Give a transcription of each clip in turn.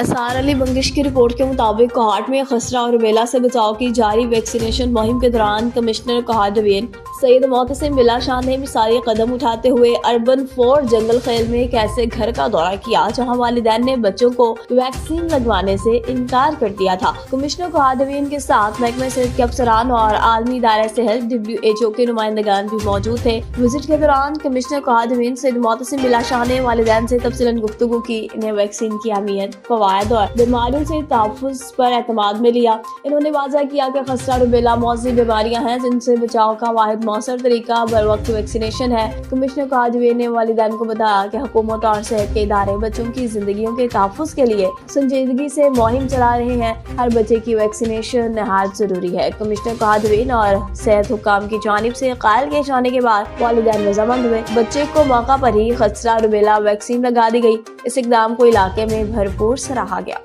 SR Ali बंगिश की report के मुताबिक कोहाट में खसरा और रुबेला से बचाव की जारी वैक्सीनेशन मुहिम के दौरान कमिश्नर कोहाट डिवीजन सैयद मोहतसिम बिला शाह ने मिसाली कदम उठाते हुए अर्बन 4 जंगल खेल में एक ऐसे घर का दौरा किया जहां वालिदैन ने बच्चों को वैक्सीन लगवाने से इनकार कर दिया था। कमिश्नर कोहाट डिवीजन के साथ महकमा सेहत के अफसरान और आलमी इदारा सेहत WHO के नुमाइंदगान भी मौजूद थे। विजिट के दौरान कमिश्नर कोहाट डिवीजन सैयद मोहतसिम बिला शाह ने वालिदैन से तफसीलन गुफ्तगू की, इन्हें वैक्सीन की अहमियत, फवायद और बीमारियों से तहफ़्फ़ुज़ पर एतमाद में लिया। इन्होंने वाज़ा किया कि खसरा रुबेला मौज़ी बीमारियां हैं जिनसे बचाव का वाहिद मौसर तरीका बर वक्त वैक्सीनेशन है। कमिश्नर कोहाट डिवीजन ने वालिदैन को बताया कि हुकूमत और सेहत के इदारे बच्चों की जिंदगियों के तहफ़्फ़ुज़ के लिए संजीदगी से मुहिम चला रहे हैं। हर बच्चे की वैक्सीनेशन नहायत जरूरी है। कमिश्नर कोहाट डिवीजन और सेहत हुक्काम की जानिब से कायल किए जाने के बाद वालिदैन रज़ामंद हुए। बच्चे को मौका पर ही खसरा रुबेला वैक्सीन लगा दी गई। इस इक़दाम को इलाके में भरपूर सराहा गया।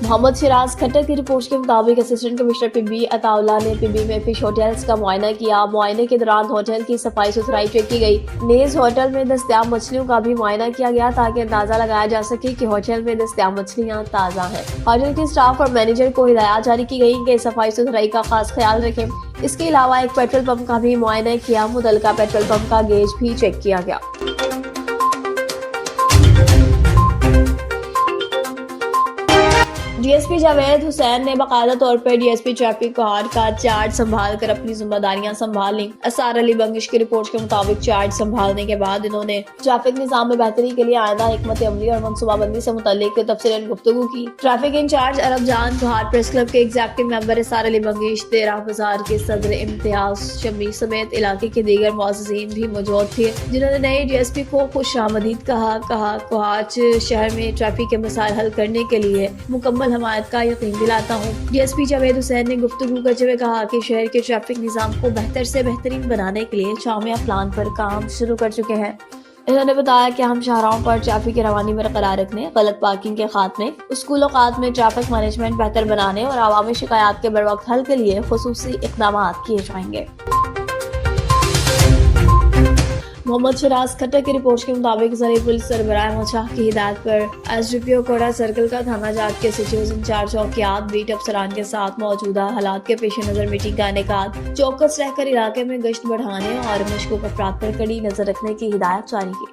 मोहम्मद शिराज खट्टर की रिपोर्ट के मुताबिक असिस्टेंट कमिश्नर PB अताउल्लाह ने PB में फिश होटल्स का मुआयना किया। मुआयने के दौरान होटल की सफाई सुथराई चेक की गई। नेज होटल में दस्तयाब मछलियों का भी मुआयना किया गया ताकि अंदाजा लगाया जा सके कि होटल में दस्तयाब मछलियाँ ताज़ा हैं। होटल के स्टाफ और मैनेजर को हिदायत जारी की गई कि सफाई सुथराई का खास ख्याल रखें। इसके अलावा एक पेट्रोल पंप का भी मुआयना किया। मुतल्लिका पेट्रोल पंप का गेज भी चेक किया गया। DSP जावेद हुसैन ने बाकायदा तौर पर DSP ट्रैफिक कोहाट का चार्ज संभाल कर अपनी जिम्मेदारियां संभाल ली। एसआर अली बंगिश की रिपोर्ट के मुताबिक चार्ज संभालने के बाद इन्होंने ट्रैफिक निजाम में बेहतरी के लिए आइंदा हिकमत अमली और मनसूबाबंदी से मुताल्लिक तफसीलन गुफ्तगू की। ट्रैफिक इंचार्ज अरब जान कोहाट प्रेस क्लब के एग्जीक्यूटिव मेंबर एसआर अली बंगिश, 13 बाजार के सदर इम्तियाज शमी समेत इलाके के दीगर मुअज़्ज़िज़ीन भी मौजूद थे, जिन्होंने नए DSP को खुशामदीद कहा। कोहाट शहर में ट्रैफिक के मसाइल हल करने के लिए मुकम्मल हमायत का यकीन दिलाता हूँ। DSP जावेद हुसैन ने गुफ्तगू करते हुए कहा कि शहर के ट्रैफिक निज़ाम को बेहतर से बेहतरीन बनाने के लिए जामिया प्लान पर काम शुरू कर चुके हैं। इन्होंने बताया कि हम शाहराहों पर ट्रैफिक की रवानी बरकरार रखने, गलत पार्किंग के खात्मे, स्कूल औकात में ट्रैफिक मैनेजमेंट बेहतर बनाने और आवामी शिकायत के बर वक्त हल के लिए खुसूसी इक़दाम किए जाएंगे। मोहम्मद शिराज खट्टर की रिपोर्ट के मुताबिक ज़रिए पुलिस सरबराह मुशाह की हिदायत पर SDPO कोड़ा सर्कल का थाना जाट के सिचुएशन इंचार्ज चौकियात बीट अफसरान के साथ मौजूदा हालात के पेश नज़र मीटिंग का इनेकाद, चौकस रहकर इलाके में गश्त बढ़ाने और मशकूक अफराद पर कड़ी नजर रखने की हिदायत जारी की।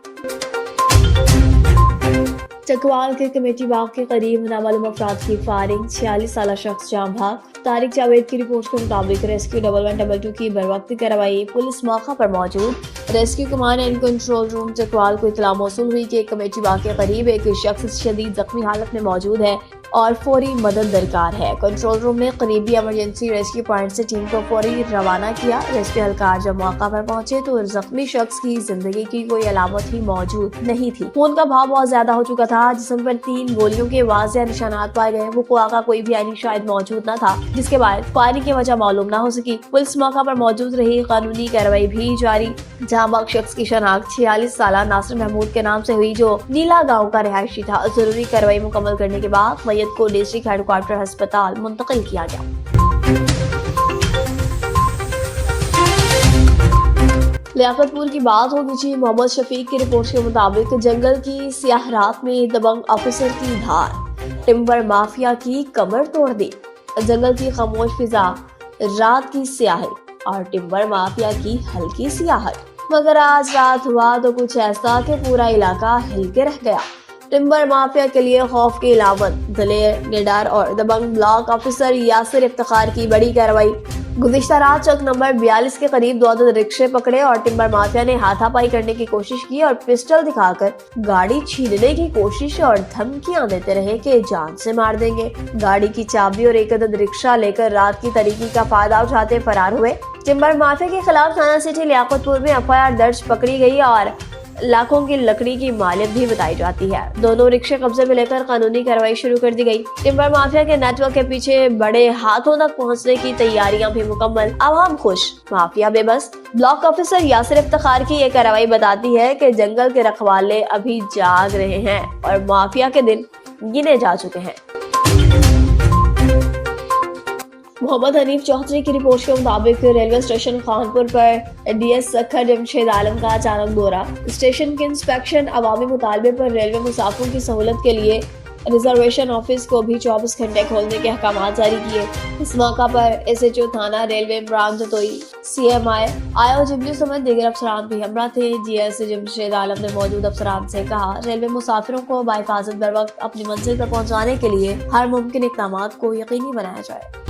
चकवाल के कमेटी बाग के करीब नामालूम अफराद की फायरिंग, 46 साला शख्स जाम भाग। तारिक जावेद की रिपोर्ट के मुताबिक रेस्क्यू 1122 की बरवक्त कार्रवाई, पुलिस मौका पर मौजूद। Rescue command and control room Chakwal को इतला मौसूल हुई कि कमेटी बाग के करीब एक शख्स शदीद जख्मी हालत में मौजूद है और फौरी मदद दरकार है। कंट्रोल रूम ने करीबी इमरजेंसी रेस्क्यू पॉइंट से टीम को फौरी रवाना किया। रेस्क्यू एहलकार जब मौका पर पहुंचे तो जख्मी शख्स की जिंदगी की कोई अलामत ही मौजूद नहीं थी। खून का बहाव बहुत ज्यादा हो चुका था। जिस्म पर 3 गोलियों के वाज़ेह निशानात पाए गए। वक़ुआ का कोई भी आईनी शायद मौजूद न था, जिसके बाद फायरिंग की वजह मालूम न हो सकी। पुलिस मौका पर मौजूद रही। कानूनी कार्रवाई भी जारी। जाम भाग शख्स की शनाख्त 46 साला नासिर महमूद के नाम से हुई, जो नीला गाँव का रिहायशी था। जरूरी कार्रवाई मुकम्मल करने के बाद मैयत को डिस्ट्रिक्ट हेडक्वार्टर अस्पताल मुंतकिल किया गया। लियाकतपुर की बात हो गई। मोहम्मद शफीक की रिपोर्ट के मुताबिक जंगल की स्याह रात में दबंग ऑफिसर की धार, टिम्बर माफिया की कमर तोड़ दी। जंगल की खामोश फिजा, रात की स्याही और टिम्बर माफिया की हल्की सियाहट, मगर आज रात हुआ तो कुछ ऐसा कि पूरा इलाका हिल के रह गया। टिम्बर माफिया के लिए खौफ की अलामत, दलेर, निडार और दबंग ब्लॉक ऑफिसर यासिर इफ्तिखार की बड़ी कार्रवाई। गुज़िश्ता रात चौक नंबर 42 के करीब 2 रिक्शे पकड़े और टिम्बर माफिया ने हाथापाई करने की कोशिश की और पिस्टल दिखाकर गाड़ी छीनने की कोशिश और धमकियां देते रहे कि जान से मार देंगे। गाड़ी की चाबी और एक अदद रिक्शा लेकर रात की तारीकी का फायदा उठाते फरार हुए। टिम्बर माफिया के खिलाफ थाना सिटी लियाकतपुर में FIR दर्ज पकड़ी गई और लाखों की लकड़ी की मालिक भी बताई जाती है। दोनों रिक्शे कब्जे में लेकर कानूनी कार्रवाई शुरू कर दी गई। टिम्बर माफिया के नेटवर्क के पीछे बड़े हाथों तक पहुंचने की तैयारियां भी मुकम्मल। आवाम खुश, माफिया बेबस। ब्लॉक ऑफिसर यासिर इफ्तिखार की ये कार्रवाई बताती है कि जंगल के रखवाले अभी जाग रहे हैं और माफिया के दिन गिने जा चुके हैं। मोहम्मद हनीफ चौधरी की रिपोर्ट के मुताबिक रेलवे स्टेशन खानपुर पर डीएस सखर जमशेद आलम का अचानक दौरा, स्टेशन के इंस्पेक्शन, अवामी मुतालबे पर रेलवे मुसाफिरों की सहूलत के लिए रिजर्वेशन ऑफिस को भी 24 घंटे खोलने के अहकाम जारी किए। इस मौका पर SHO थाना रेलवे इमरान जतोई, CMI आयो जिबली समेत दीगर अफसरान भी हमरा थे। GS जमशेद आलम ने मौजूद अफसरान से कहा, रेलवे मुसाफिरों को बाहिफाजत बर वक्त अपनी मंजिल पर पहुंचाने के लिए हर मुमकिन इक़दामात को यकीनी बनाया जाए।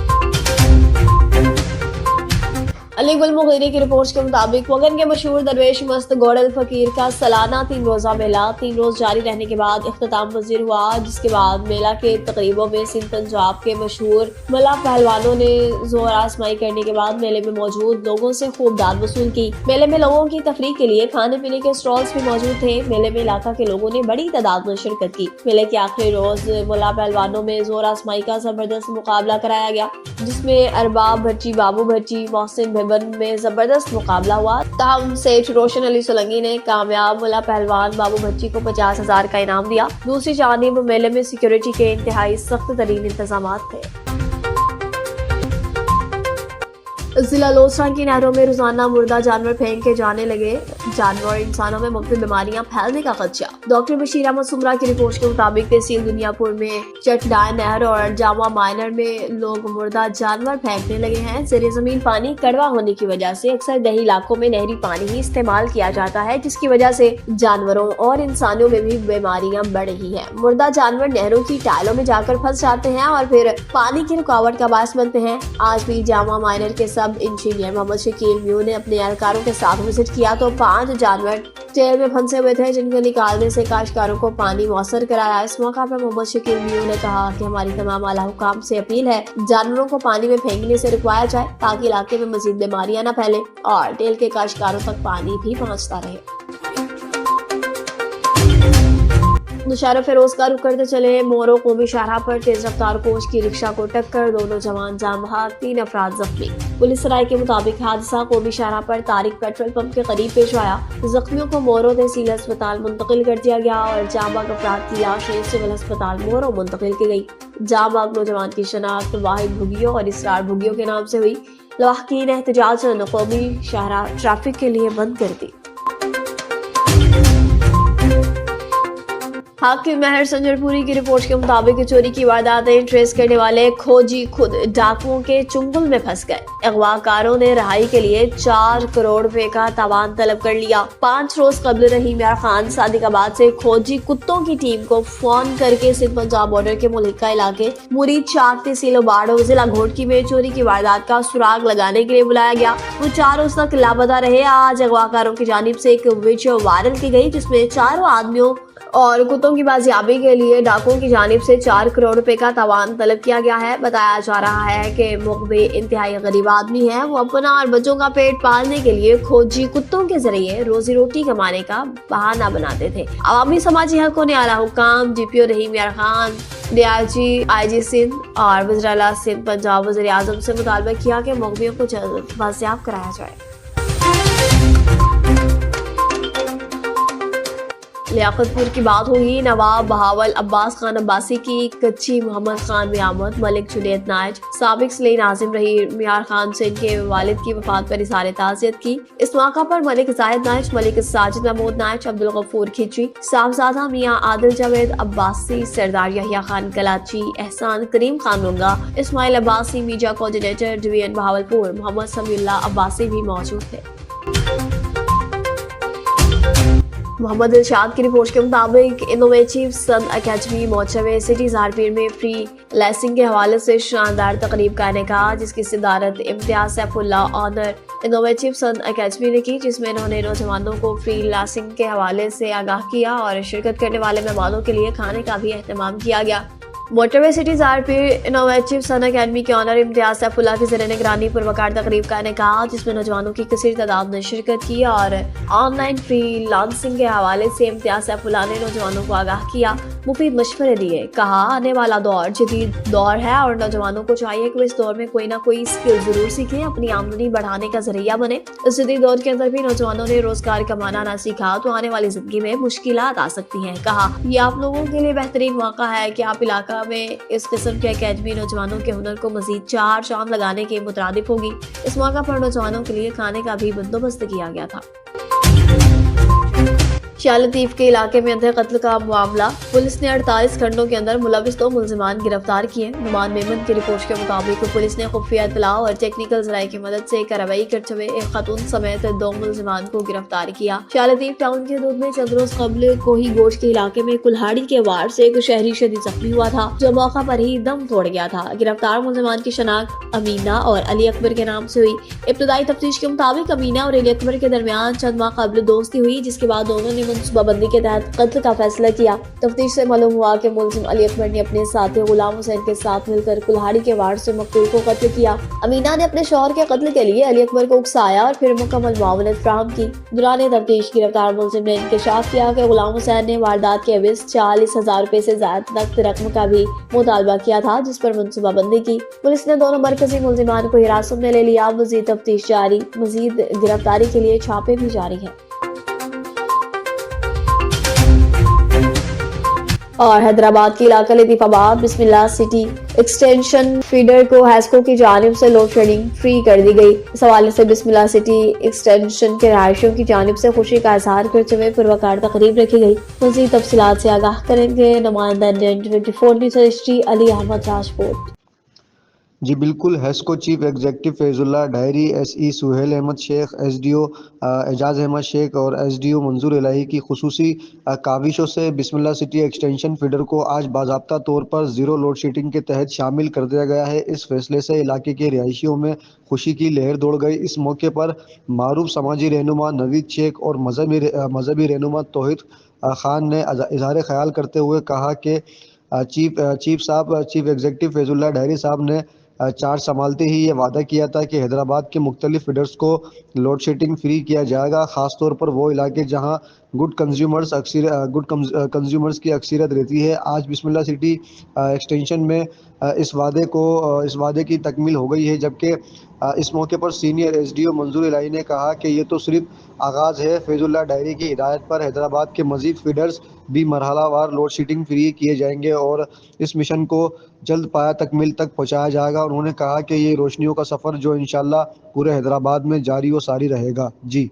अली गुल मुगीरी की रिपोर्ट के मुताबिक वगन के मशहूर दरवेश मस्त गौड़ल फकीर का सालाना 3 रोज़ा मेला 3 रोज जारी रहने के बाद इख्तिताम पजीर हुआ, जिसके बाद मेला के तकरीबों में सिंध पंजाब के मशहूर मला पहलवानों ने जोर आजमाई करने के बाद मेले में मौजूद लोगों से खूब दाद वसूल की। मेले में लोगों की तफरीह के लिए खाने पीने के स्टॉल्स भी मौजूद थे। मेले में इलाका के लोगों ने बड़ी तादाद में शिरकत की। मेले के आखिरी रोज मला पहलवानों में जोर आजमाई का जबरदस्त मुकाबला कराया गया, जिसमें अरबाब भट्टी, बाबू भट्टी, मोहसिन में जबरदस्त मुकाबला हुआ। ताहम सेठ रोशन अली सोलंकी ने कामयाब मुला पहलवान बाबू भट्टी को 50,000 का इनाम दिया। दूसरी जानिब मेले में सिक्योरिटी के इंतहाई सख्त तरीन इंतजाम थे। जिला लोसरा की नहरों में रोजाना मुर्दा जानवर फेंक के जाने लगे, जानवर इंसानों में मुख्तलिफ बीमारियां फैलने का खदशा। डॉक्टर बशीर अहमद सुमरा की रिपोर्ट के मुताबिक तहसील दुनियापुर में चटडाय नहर और जामा माइनर में लोग मुर्दा जानवर फेंकने लगे हैं। ज़ेरे ज़मीन पानी कड़वा होने की वजह से अक्सर दही इलाकों में नहरी पानी ही इस्तेमाल किया जाता है, जिसकी वजह से जानवरों और इंसानों में भी बीमारियां बढ़ रही हैं। मुर्दा जानवर नहरों की टाइलों में जाकर फंस जाते हैं और फिर पानी की रुकावट का बायस बनते हैं। आज भी जामा माइनर के सब इंजीनियर मोहम्मद शकील म्यू ने अपने एहलकारों के साथ विजिट किया तो 5 जानवर टेल में फंसे हुए थे, जिनको निकालने से काश्तकारों को पानी मौसर कराया। इस मौका पर मोहम्मद शकील म्यू ने कहा कि हमारी तमाम आला हुकाम से अपील है, जानवरों को पानी में फेंकने से रुकवाया जाए ताकि इलाके में मजीद बीमारियां न फैले और टेल के काश्तकारों तक पानी भी पहुंचता रहे। मुशारफ फिरोज का रुख करते चले मोरो कौमी शाहराह पर तेज रफ्तार कोच की रिक्शा को टक्कर, 2 नौजवान जान बहक, 3 अफराद जख्मी। पुलिस राय के मुताबिक हादसा कौमी शाहराह पर तारिक पेट्रोल पंप के करीब पेश आया। जख्मियों को मोरो तहसील अस्पताल मुंतकिल कर दिया गया और जाम बहक अफराद की लाशें सिविल अस्पताल मोरो मुंतकिल की गई। जाम बहक नौजवान की शनाख्त वाहिद भुगियो और इसरार भुगियो के नाम से हुई। लवाहकीन एहतजाज कौमी शाहराह ट्रैफिक के लिए बंद कर दी। हाकिम महर संजरपुरी की रिपोर्ट के मुताबिक चोरी की वारदातें ट्रेस करने वाले खोजी खुद डाकुओं के चुंगल में फंस गए। अगवाकारों ने रहाई के लिए 4 करोड़ रुपए का तावान तलब कर लिया। 5 रोज कबल रहीम यार खान सादिकाबाद से खोजी कुत्तों की टीम को फोन करके सिंध पंजाब बॉर्डर के मुलिका इलाके मुरीद शाख तहसील बाड़ो जिला घोटकी में चोरी की वारदात का सुराग लगाने के लिए बुलाया गया। वो 4 रोज तक लापता रहे। आज अगवाकारों की जानिब से एक वीडियो वायरल की गई, जिसमें 4 आदमियों और कुत्तों की बाजियाबी के लिए डाकुओं की जानिब से 4 करोड़ रुपए का तावान तलब किया गया है। बताया जा रहा है कि मुखबे इंतहाई गरीब आदमी है। वो अपना और बच्चों का पेट पालने के लिए खोजी कुत्तों के जरिए रोजी रोटी कमाने का बहाना बनाते थे। अवामी समाजी हकों ने आला हुकाम DPO रहीम यार खान, DIG IG सिंध और वज़ीर-ए-आला सिंध पंजाब वज़ीर आज़म से मुतालबा किया कि मुखबियों को जल्द बाजियाब कराया जाए। लियाकतपुर की बात होगी। नवाब बहावल अब्बास खान अब्बासी की कच्ची मोहम्मद खान मियामत, मलिक जुनैद नाइज, साबिक सलई नाजिम रही मियार खान से इनके वालिद की वफात पर इज़हार ताज़ियत की। इस मौका पर Malik Zahid Naiz, Malik Sajid Mahmood Naiz, Abdul Ghafoor Khichi, Sahibzada Mian Adil Javed Abbasi, Sardar Yahya Khan Kalachi, Ehsan Karim Khan Munga, Ismail Abbasi, media coordinator division Bahawalpur Mohammad Samiullah Abbasi भी मौजूद थे। मोहम्मद इरशाद की रिपोर्ट के मुताबिक इनोवेटिव सन अकेडमी मोचवे सिटी ज़ारपीर में फ्री लेसिंग के हवाले से शानदार तकरीब का इनेकाद, जिसकी सदारत Imtiaz Saifullah honour innovative sun academy ने की, जिसमें इन्होंने नौजवानों को फ्री लेसिंग के हवाले से आगाह किया और शिरकत करने वाले मेहमानों के लिए खाने का भी अहतमाम किया गया। Motorway city ज़ारपीर innovative sun academy के ऑनर इम्तियाज सैफुल्लाह की ज़ेर निगरानी पुरवकार तकरीब का इनेकाद, जिसमें नौजवानों की कसीर तादाद ने शिरकत की और ऑनलाइन फ्री लांसिंग के हवाले से इम्तियाज सैफुल्लाह ने नौजवानों को आगाह किया। मुफीद मशवरे दिए। कहा, आने वाला दौर जदीद दौर है और नौजवानों को चाहिए कि वो इस दौर में कोई ना कोई स्किल जरूर सीखें, अपनी आमदनी बढ़ाने का जरिया बने। इस जदीद दौर के अंदर भी नौजवानों ने रोजगार कमाना ना सीखा तो आने वाली जिंदगी में मुश्किलात आ सकती हैं। कहा, ये आप लोगों के लिए बेहतरीन मौका है कि आप इलाका में इस किस्म की अकेडमी नौजवानों के हुनर को मजीद चार चांद लगाने के मुतरादिफ होगी। इस मौका पर नौजवानों के लिए खाने का भी बंदोबस्त किया गया था। शाह लतीफ के इलाके में अंधे कत्ल का मामला, पुलिस ने 48 घंटों के अंदर मुलविस 2 मुलजिमान गिरफ्तार किए। नुमान मेमन की रिपोर्ट के मुताबिक पुलिस ने खुफिया इत्तला और टेक्निकल जराये की मदद से कार्रवाई करते हुए एक खातून समेत 2 मुलजिमान को गिरफ्तार किया। शाह लतीफ टाउन के हदूद में चंद रोज कबल कोही गोश्त के इलाके में कुल्हाड़ी के वार से एक शहरी शदीद जख्मी हुआ था, जो मौका पर ही दम तोड़ गया था। गिरफ्तार मुलजिमान की शनाख्त अमीना और अली अकबर के नाम से हुई। इब्तदाई तफ्तीश के मुताबिक अमीना और अली अकबर के दरमियान चंद माह कबल दोस्ती हुई, जिसके बाद दोनों ने मनसूबाबंदी के तहत कत्ल का फैसला किया। तफ्तीश से मालूम हुआ कि मुलजिम अली अकबर ने अपने साथी गुलाम हुसैन के साथ मिलकर कुल्हाड़ी के वार से मकतूल को कत्ल किया। अमीना ने अपने शौहर के कत्ल के लिए अली अकबर को उकसाया और फिर मुकम्मल मामलत फराहम की। दौरान तफ्तीश गिरफ्तार मुलजिम ने इंकशाफ किया कि गुलाम हुसैन ने वारदात के एवज 40,000 रुपए से ज्यादा नकद रकम का भी मुतालबा किया था, जिस पर मनसूबाबंदी की। पुलिस ने दोनों मरकजी मुलजिमान को हिरासत में ले लिया। मजीद तफ्तीश जारी, मजीद गिरफ्तारी के लिए छापे भी जारी है। और हैदराबाद के इलाका लतीफाबाद बिस्मिल्लाह सिटी एक्सटेंशन फीडर को हैस्को की जानिब से लोड शेडिंग फ्री कर दी गई। इस हवाले से बिस्मिल्लाह सिटी एक्सटेंशन के रहायशियों की जानिब से खुशी का इजहार करते हुए पुरवकार तकरीब रखी गई। मज़ीद तफसीलात से आगाह करेंगे नुमाइंदा 24 न्यूज़ एडिटर अली अहमद राजपूत। जी बिल्कुल, हेस्को चीफ एग्जीक्यूटिव फैजुल्लाह डायरी, एसई सुहेल अहमद शेख, एसडीओ एजाज अहमद शेख और एसडीओ मंजूर इलाही की खुसूसी काविशों से बिस्मिल्लाह सिटी एक्सटेंशन फीडर को आज बाज़ाब्ता तौर पर ज़ीरो लोड शेडिंग के तहत शामिल कर दिया गया है। इस फैसले से इलाके के रिहायशियों में खुशी की लहर दौड़ गई। इस मौके पर मारूफ समाजी रहनुमा नवीद शेख और मजहबी रहनुमा तौहीद खान ने इजहार ख्याल करते हुए कहा कि चीफ एग्जीक्यूटिव फैजुल्लाह डायरी साहब ने चार्ज संभालते ही ये वादा किया था कि हैदराबाद के मुख्तलिफ फीडर्स को लोड शेडिंग फ्री किया जाएगा, ख़ासतौर पर वो इलाके जहां गुड कंज्यूमर्स की अक्सरियत रहती है। आज बिस्मिल्लाह सिटी एक्सटेंशन में इस वादे की तकमील हो गई है, जबकि इस मौके पर सीनियर एसडीओ मंजूर इलाही ने कहा कि ये तो सिर्फ आगाज़ है। फैजुल्लाह डायरी की हिदायत पर हैदराबाद के मज़ीद फीडर्स भी मरहलावार लोड शेडिंग फ्री किए जाएंगे और इस मिशन को जल्द पाया तकमील तक पहुंचाया जाएगा। उन्होंने कहा कि ये रोशनियों का सफ़र जो इंशाल्लाह पूरे हैदराबाद में जारी व सारी रहेगा। जी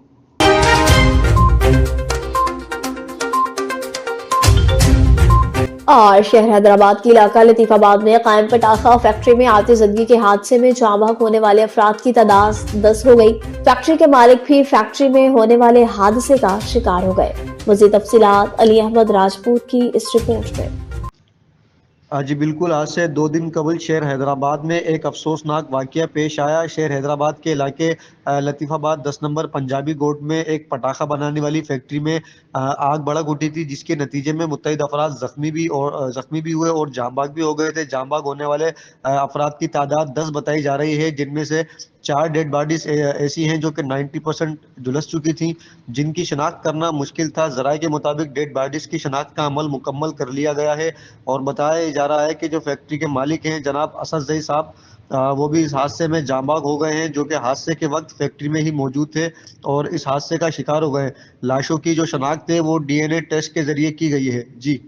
और शहर हैदराबाद के इलाका लतीफाबाद में कायम पटाखा फैक्ट्री में आतिशबाजी के हादसे में जाँ बहक होने वाले अफराद की तादाद 10 हो गई। फैक्ट्री के मालिक भी फैक्ट्री में होने वाले हादसे का शिकार हो गए। मज़ीद तफसीलात अली अहमद राजपूत की इस रिपोर्ट में। जी बिल्कुल, आज से 2 दिन कबल शहर हैदराबाद में एक अफसोसनाक वाक़या पेश आया। शहर हैदराबाद के इलाके लतीफ़ाबाद 10 नंबर पंजाबी गोट में एक पटाखा बनाने वाली फैक्ट्री में आग भड़क उठी थी, जिसके नतीजे में मुत्तहिद अफराद ज़ख्मी भी हुए और जाँ बहक भी हो गए थे। जाँ बहक होने वाले अफराद की तादाद 10 बताई जा रही है, जिनमें से 4 डेड बॉडीज ऐसी हैं जो कि 90% झुलस चुकी थी, जिनकी शनाख्त करना मुश्किल था। ज़राए के मुताबिक डेड बॉडीज की शनाख्त का अमल मुकम्मल कर लिया गया है और बताया जा रहा है कि जो फैक्ट्री के मालिक हैं जनाब असद जई साहब, वो भी इस हादसे में जाँ बहक हो गए हैं, जो कि हादसे के वक्त फैक्ट्री में ही मौजूद थे और इस हादसे का शिकार हो गए। लाशों की जो शनाख्त है वो DNA टेस्ट के जरिए की गई है। जी।